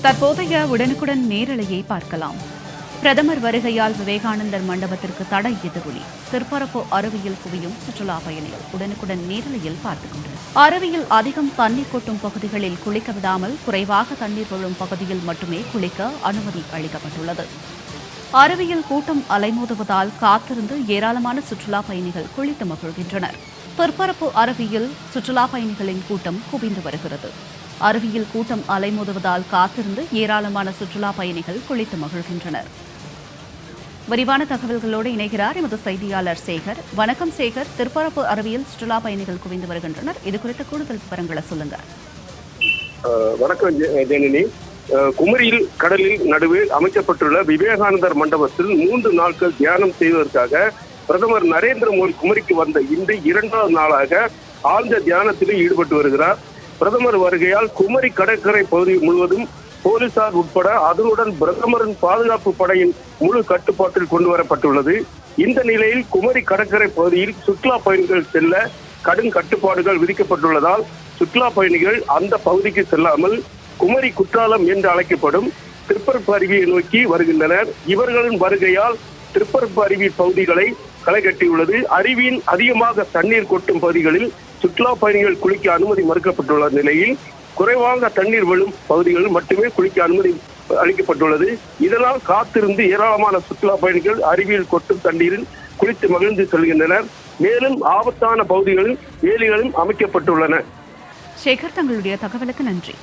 தற்போதைய உடனுக்குடன் நேரலையை பார்க்கலாம். பிரதமர் வருகையால் விவேகானந்தர் மண்டபத்திற்கு தடை எதிரொலி. திருப்பரப்பு அருவியில் குவியும் சுற்றுலா பயணிகள் உடனுக்குடன் நேரலையில் பார்த்துக் கொண்டனர். அருவியில் அதிகம் தண்ணீர் கொட்டும் பகுதிகளில் குளிக்க விடாமல் குறைவாக தண்ணீர் விழும் பகுதியில் மட்டுமே குளிக்க அனுமதி அளிக்கப்பட்டுள்ளது. அருவியில் கூட்டம் அலைமோதுவதால் காத்திருந்து ஏராளமான சுற்றுலா பயணிகள் குளித்து மகிழ்கின்றனர். திருப்பரப்பு அருவியில் சுற்றுலா பயணிகளின் கூட்டம் குவிந்து வருகிறது. அருவியில் கூட்டம் அலைமோதுவதால் காத்திருந்து ஏராளமான சுற்றுலா பயணிகள் குளித்து மகிழ்கின்றனர். விரிவான தகவல்களோடு இணைகிறார் எமது செய்தியாளர் சேகர். வணக்கம் சேகர். திருப்பரப்பு அருவியில் சுற்றுலா பயணிகள் குவிந்து வருகின்றனர். இது குறித்த கூடுதல் விவரங்களை சொல்லுங்க. வணக்கம் ஜெனனி. குமரியில் கடலில் நடுவே அமைக்கப்பட்டுள்ள விவேகானந்தர் மண்டபத்தில் 3 நாட்கள் தியானம் செய்வதற்காக பிரதமர் நரேந்திர மோடி குமரிக்கு வந்த இன்று 2வது நாளாக ஆழ்ந்த தியானத்தில் ஈடுபட்டு வருகிறார். பிரதமர் வருகையால் குமரி கடற்கரை பகுதி முழுவதும் போலீசார் உட்பட அதனுடன் பிரதமரின் பாதுகாப்பு படையின் முழு கட்டுப்பாட்டில் கொண்டு வரப்பட்டுள்ளது. இந்த நிலையில் குமரி கடற்கரை பகுதியில் சுற்றுலா பயணிகள் செல்ல கடும் கட்டுப்பாடுகள் விதிக்கப்பட்டுள்ளதால் சுற்றுலா பயணிகள் அந்த பகுதிக்கு செல்லாமல் குமரி குற்றாலம் என்று அழைக்கப்படும் திருப்பரப்பு அருவியை நோக்கி வருகின்றனர். இவர்களின் வருகையால் திருப்பரப்பு அருவி பகுதிகளை களை கட்டியுள்ளது. அருவியின் அதிகமாக தண்ணீர் கொட்டும் பகுதிகளில் சுற்றுலா பயணிகள் குளிக்க அனுமதி மறுக்கப்பட்டுள்ள நிலையில் குறைவாக தண்ணீர் விழும் பகுதிகளில் மட்டுமே குளிக்க அனுமதி அளிக்கப்பட்டுள்ளது. இதனால் காத்திருந்து ஏராளமான சுற்றுலா பயணிகள் அருவியில் கொட்டும் தண்ணீரில் குளித்து மகிழ்ந்து செல்கின்றனர். மேலும் ஆபத்தான பகுதிகளில் வேலிகளும் அமைக்கப்பட்டுள்ளன. சேகர், தங்களுடைய தகவலுக்கு நன்றி.